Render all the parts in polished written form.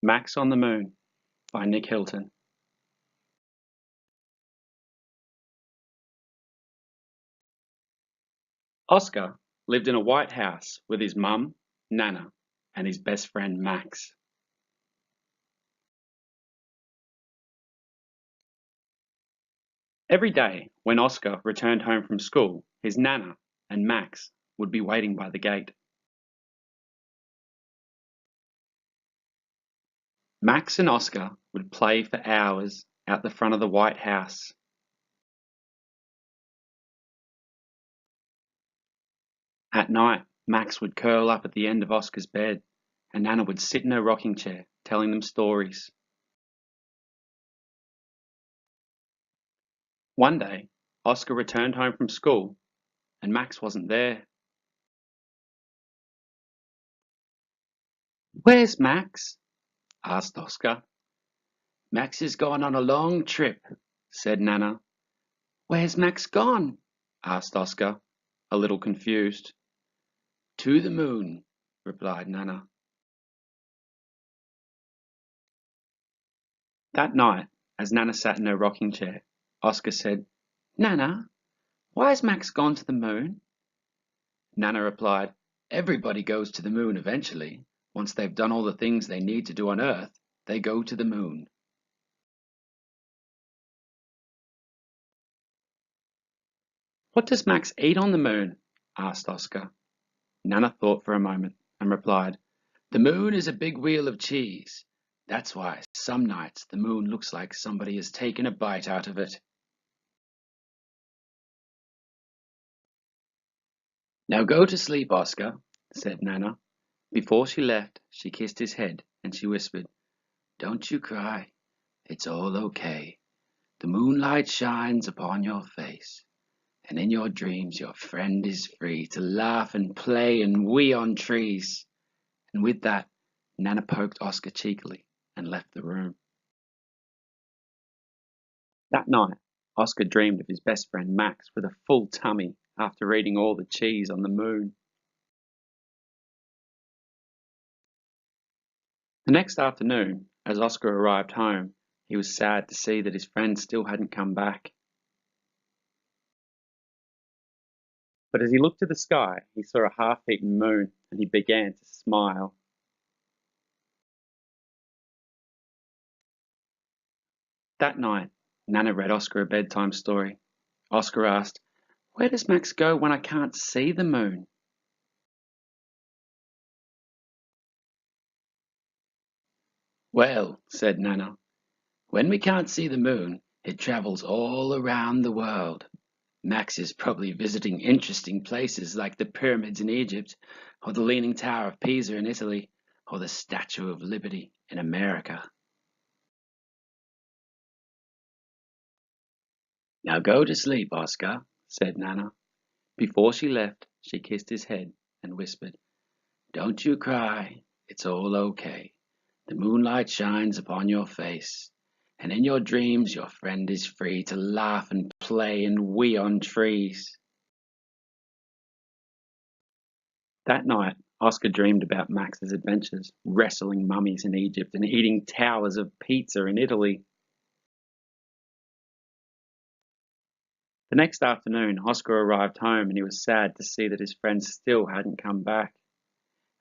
Max on the Moon by Nick Hilton. Oscar lived in a white house with his mum, Nana, and his best friend Max. Every day when Oscar returned home from school, his Nana and Max would be waiting by the gate. Max and Oscar would play for hours out the front of the white house. At night, Max would curl up at the end of Oscar's bed, and Nana would sit in her rocking chair telling them stories. One day, Oscar returned home from school, and Max wasn't there. "Where's Max?" asked Oscar. "Max has gone on a long trip," said Nana. "Where's Max gone?" asked Oscar, a little confused. "To the moon," replied Nana. That night, as Nana sat in her rocking chair, Oscar said, "Nana, why has Max gone to the moon?" Nana replied, "Everybody goes to the moon eventually. Once they've done all the things they need to do on Earth, they go to the moon." "What does Max eat on the moon?" asked Oscar. Nana thought for a moment and replied, "The moon is a big wheel of cheese. That's why some nights the moon looks like somebody has taken a bite out of it." "Now go to sleep, Oscar," said Nana. Before she left, she kissed his head and she whispered, "Don't you cry. It's all okay. The moonlight shines upon your face, and in your dreams your friend is free to laugh and play and wee on trees." And with that, Nana poked Oscar cheekily and left the room. That night, Oscar dreamed of his best friend Max with a full tummy after eating all the cheese on the moon. The next afternoon, as Oscar arrived home, he was sad to see that his friend still hadn't come back. But as he looked to the sky, he saw a half-eaten moon, and he began to smile. That night, Nana read Oscar a bedtime story. Oscar asked, "Where does Max go when I can't see the moon?" "Well," said Nana, "when we can't see the moon, it travels all around the world. Max is probably visiting interesting places like the pyramids in Egypt, or the Leaning Tower of Pisa in Italy, or the Statue of Liberty in America." "Now go to sleep, Oscar," said Nana. Before she left, she kissed his head and whispered, "Don't you cry. It's all okay. The moonlight shines upon your face, and in your dreams your friend is free to laugh and play and wee on trees." That night, Oscar dreamed about Max's adventures, wrestling mummies in Egypt and eating towers of pizza in Italy. The next afternoon, Oscar arrived home and he was sad to see that his friend still hadn't come back.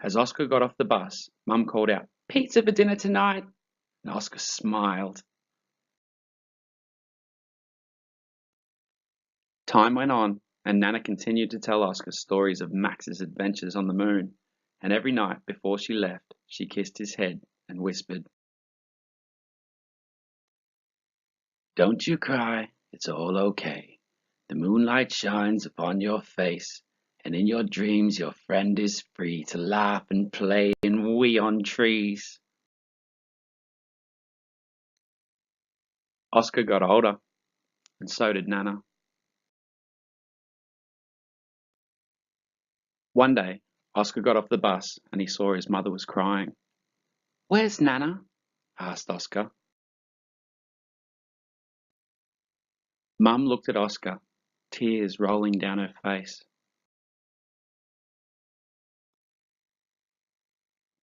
As Oscar got off the bus, Mum called out, "Pizza for dinner tonight!" And Oscar smiled. Time went on, and Nana continued to tell Oscar stories of Max's adventures on the moon, and every night before she left, she kissed his head and whispered, "Don't you cry, it's all okay. The moonlight shines upon your face, and in your dreams your friend is free to laugh and play and wee on trees." Oscar got older, and so did Nana. One day, Oscar got off the bus and he saw his mother was crying. "Where's Nana?" asked Oscar. Mum looked at Oscar, tears rolling down her face.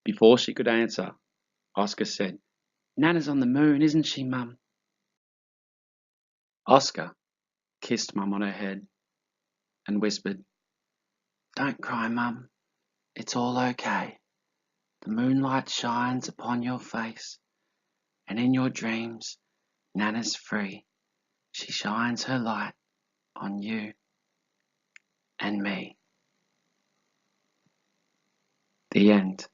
Before she could answer, Oscar said, Nana's on the moon, isn't she, Mum? Oscar kissed Mum on her head and whispered, Don't cry, Mum. It's all okay. The moonlight shines upon your face, and in your dreams, Nana's free. She shines her light on you and me. The end.